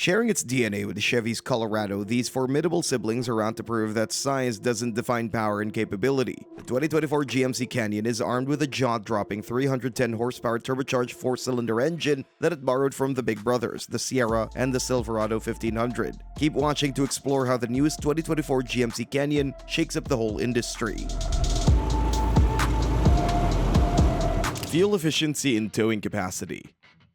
Sharing its DNA with the Chevy's Colorado, these formidable siblings are out to prove that size doesn't define power and capability. The 2024 GMC Canyon is armed with a jaw-dropping 310 horsepower turbocharged 4-cylinder engine that it borrowed from the big brothers, the Sierra and the Silverado 1500. Keep watching to explore how the newest 2024 GMC Canyon shakes up the whole industry. Fuel efficiency and towing capacity.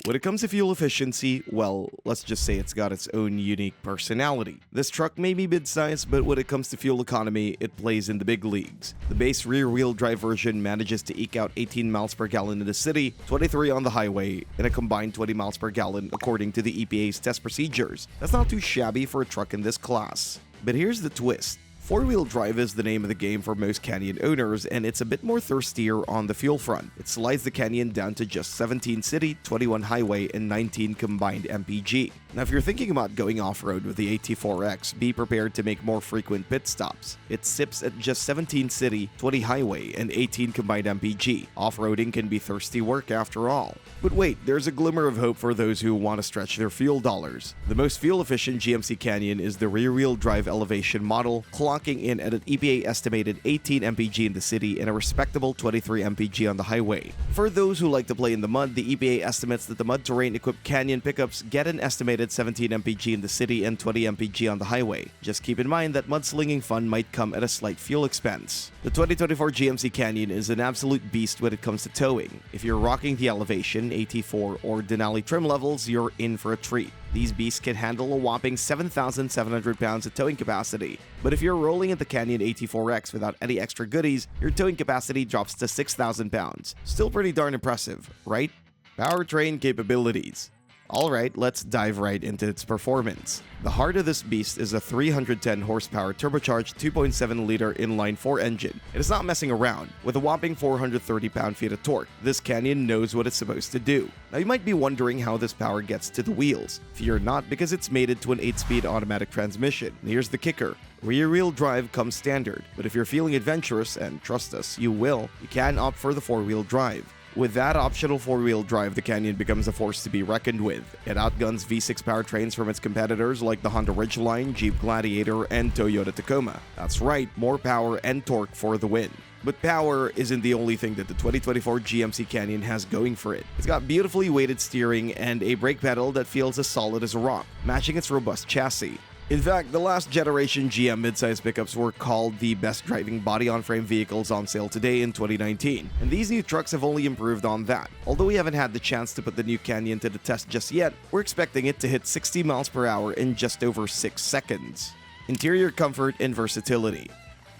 When it comes to fuel efficiency, well, let's just say it's got its own unique personality. This truck may be mid-sized, but when it comes to fuel economy, it plays in the big leagues. The base rear-wheel drive version manages to eke out 18 miles per gallon in the city, 23 on the highway, and a combined 20 miles per gallon according to the EPA's test procedures. That's not too shabby for a truck in this class. But here's the twist. Four-wheel drive is the name of the game for most Canyon owners, and it's a bit more thirstier on the fuel front. It slides the Canyon down to just 17 city, 21 highway, and 19 combined MPG. Now, if you're thinking about going off-road with the AT4X, be prepared to make more frequent pit stops. It sips at just 17 city, 20 highway, and 18 combined MPG. Off-roading can be thirsty work after all. But wait, there's a glimmer of hope for those who want to stretch their fuel dollars. The most fuel-efficient GMC Canyon is the rear-wheel drive elevation model, clocking in at an EPA estimated 18 MPG in the city and a respectable 23 MPG on the highway. For those who like to play in the mud, the EPA estimates that the mud terrain-equipped Canyon pickups get an estimated 17 MPG in the city and 20 MPG on the highway. Just keep in mind that mudslinging fun might come at a slight fuel expense. The 2024 GMC Canyon is an absolute beast when it comes to towing. If you're rocking the Elevation, AT4, or Denali trim levels, you're in for a treat. These beasts can handle a whopping 7,700 pounds of towing capacity. But if you're rolling in the Canyon AT4X without any extra goodies, your towing capacity drops to 6,000 pounds. Still pretty darn impressive, right? Powertrain capabilities. Alright, let's dive right into its performance. The heart of this beast is a 310 horsepower turbocharged 2.7-liter inline-4 engine. It is not messing around. With a whopping 430 pound-feet of torque, this Canyon knows what it's supposed to do. Now you might be wondering how this power gets to the wheels. Fear not, because it's mated to an 8-speed automatic transmission. And here's the kicker. Rear-wheel drive comes standard, but if you're feeling adventurous, and trust us, you will, you can opt for the 4-wheel drive. With that optional 4-wheel drive, the Canyon becomes a force to be reckoned with. It outguns V6 powertrains from its competitors like the Honda Ridgeline, Jeep Gladiator, and Toyota Tacoma. That's right, more power and torque for the win. But power isn't the only thing that the 2024 GMC Canyon has going for it. It's got beautifully weighted steering and a brake pedal that feels as solid as a rock, matching its robust chassis. In fact, the last generation GM midsize pickups were called the best driving body-on-frame vehicles on sale today in 2019, and these new trucks have only improved on that. Although we haven't had the chance to put the new Canyon to the test just yet, we're expecting it to hit 60 miles per hour in just over 6 seconds. Interior comfort and versatility.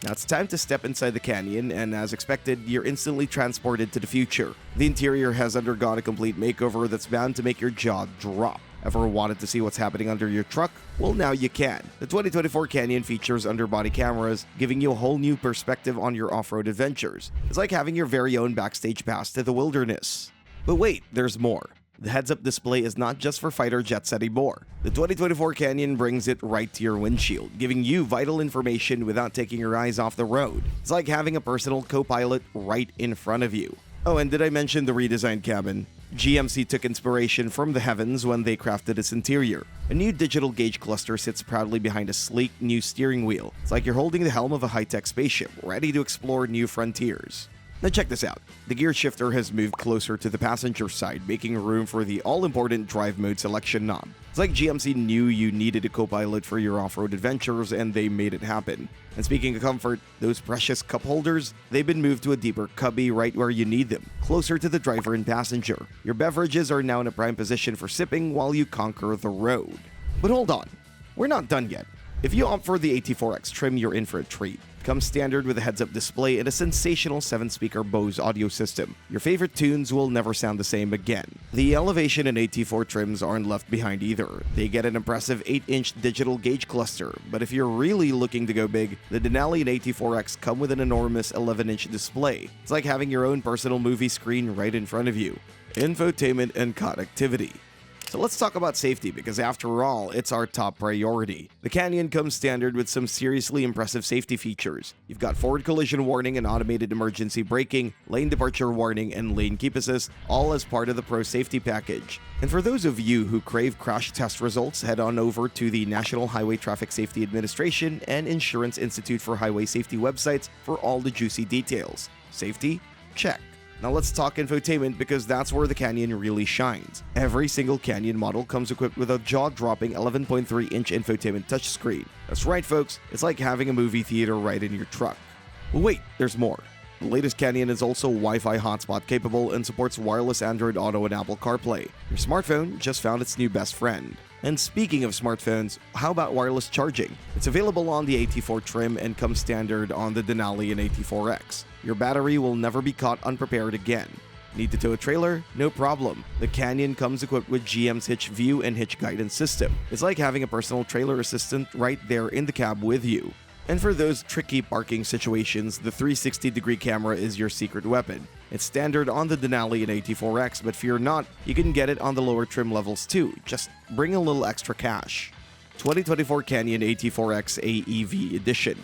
Now it's time to step inside the Canyon, and as expected, you're instantly transported to the future. The interior has undergone a complete makeover that's bound to make your jaw drop. Ever wanted to see what's happening under your truck? Well, now you can. The 2024 Canyon features underbody cameras, giving you a whole new perspective on your off-road adventures. It's like having your very own backstage pass to the wilderness. But wait, there's more. The heads-up display is not just for fighter jets anymore. The 2024 Canyon brings it right to your windshield, giving you vital information without taking your eyes off the road. It's like having a personal co-pilot right in front of you. Oh, and did I mention the redesigned cabin? GMC took inspiration from the heavens when they crafted its interior. A new digital gauge cluster sits proudly behind a sleek new steering wheel. It's like you're holding the helm of a high-tech spaceship, ready to explore new frontiers. Now check this out. The gear shifter has moved closer to the passenger side, making room for the all-important drive mode selection knob. It's like GMC knew you needed a co-pilot for your off-road adventures, and they made it happen. And speaking of comfort, those precious cup holders, they've been moved to a deeper cubby right where you need them, closer to the driver and passenger. Your beverages are now in a prime position for sipping while you conquer the road. But hold on, we're not done yet. If you opt for the AT4X trim, you're in for a treat. It comes standard with a heads-up display and a sensational 7-speaker Bose audio system. Your favorite tunes will never sound the same again. The Elevation and AT4 trims aren't left behind either. They get an impressive 8-inch digital gauge cluster, but if you're really looking to go big, the Denali and AT4X come with an enormous 11-inch display. It's like having your own personal movie screen right in front of you. Infotainment and connectivity. So let's talk about safety, because after all, it's our top priority. The Canyon comes standard with some seriously impressive safety features. You've got forward collision warning and automated emergency braking, lane departure warning, and lane keep assist, all as part of the Pro Safety package. And for those of you who crave crash test results, head on over to the National Highway Traffic Safety Administration and Insurance Institute for Highway Safety websites for all the juicy details. Safety? Check. Now let's talk infotainment, because that's where the Canyon really shines. Every single Canyon model comes equipped with a jaw-dropping 11.3-inch infotainment touchscreen. That's right, folks, it's like having a movie theater right in your truck. But wait, there's more. The latest Canyon is also Wi-Fi hotspot capable and supports wireless Android Auto and Apple CarPlay. Your smartphone just found its new best friend. And speaking of smartphones, how about wireless charging? It's available on the AT4 trim and comes standard on the Denali and AT4X. Your battery will never be caught unprepared again. Need to tow a trailer? No problem. The Canyon comes equipped with GM's Hitch View and Hitch Guidance system. It's like having a personal trailer assistant right there in the cab with you. And for those tricky parking situations, the 360-degree camera is your secret weapon. It's standard on the Denali and AT4X, but fear not, you can get it on the lower trim levels too. Just bring a little extra cash. 2024 Canyon AT4X AEV Edition.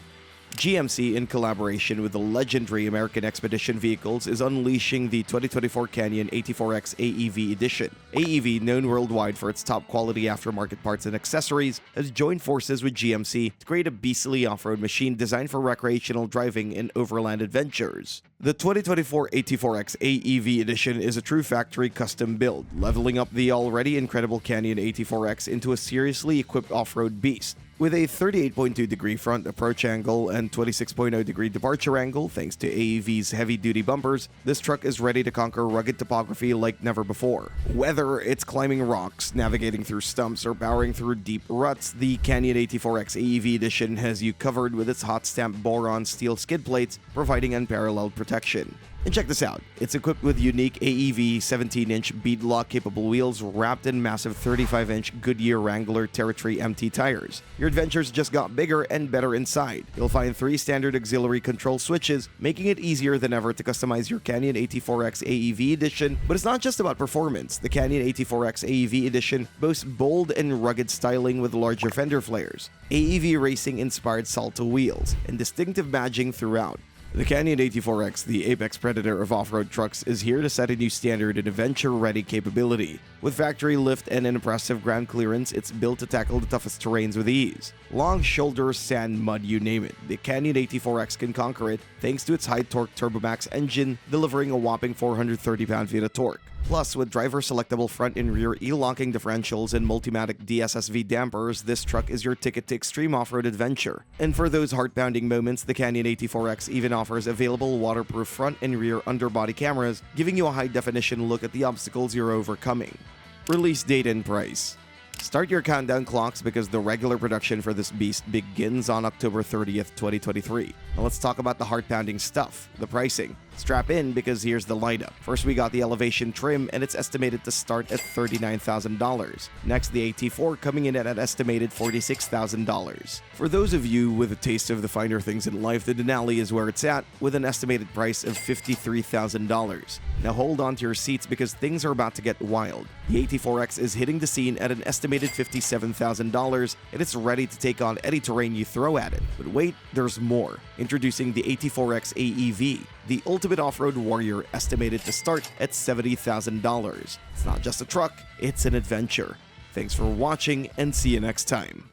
GMC, in collaboration with the legendary American Expedition Vehicles, is unleashing the 2024 Canyon AT4X AEV Edition. AEV, known worldwide for its top-quality aftermarket parts and accessories, has joined forces with GMC to create a beastly off-road machine designed for recreational driving and overland adventures. The 2024 AT4X AEV Edition is a true factory custom build, leveling up the already incredible Canyon AT4X into a seriously equipped off-road beast. With a 38.2-degree front approach angle and 26.0-degree departure angle thanks to AEV's heavy-duty bumpers, this truck is ready to conquer rugged topography like never before. Whether it's climbing rocks, navigating through stumps, or powering through deep ruts, the Canyon AT4X AEV Edition has you covered with its hot-stamped boron steel skid plates, providing unparalleled protection. And check this out, it's equipped with unique AEV 17-inch beadlock-capable wheels wrapped in massive 35-inch Goodyear Wrangler Territory MT tires. Your adventures just got bigger and better inside. You'll find 3 standard auxiliary control switches, making it easier than ever to customize your Canyon AT4X AEV Edition. But it's not just about performance. The Canyon AT4X AEV Edition boasts bold and rugged styling with larger fender flares, AEV racing-inspired Salto wheels, and distinctive badging throughout. The Canyon AT4X, the apex predator of off-road trucks, is here to set a new standard in adventure-ready capability. With factory lift and an impressive ground clearance, it's built to tackle the toughest terrains with ease. Long shoulders, sand, mud, you name it, the Canyon AT4X can conquer it thanks to its high-torque Turbomax engine, delivering a whopping 430 pound-feet of torque. Plus, with driver-selectable front and rear e-locking differentials and Multimatic DSSV dampers, this truck is your ticket to extreme off-road adventure. And for those heart-pounding moments, the Canyon AT4X even offers available waterproof front and rear underbody cameras, giving you a high-definition look at the obstacles you're overcoming. Release date and price. Start your countdown clocks, because the regular production for this beast begins on October 30th, 2023. Now let's talk about the heart-pounding stuff, the pricing. Strap in, because here's the lineup. First, we got the Elevation trim, and it's estimated to start at $39,000. Next, the AT4 coming in at an estimated $46,000. For those of you with a taste of the finer things in life, the Denali is where it's at, with an estimated price of $53,000. Now hold on to your seats, because things are about to get wild. The AT4X is hitting the scene at an estimated $57,000, and it's ready to take on any terrain you throw at it. But wait, there's more. Introducing the AT4X AEV, the ultimate off-road warrior, estimated to start at $70,000. It's not just a truck, it's an adventure. Thanks for watching, and see you next time.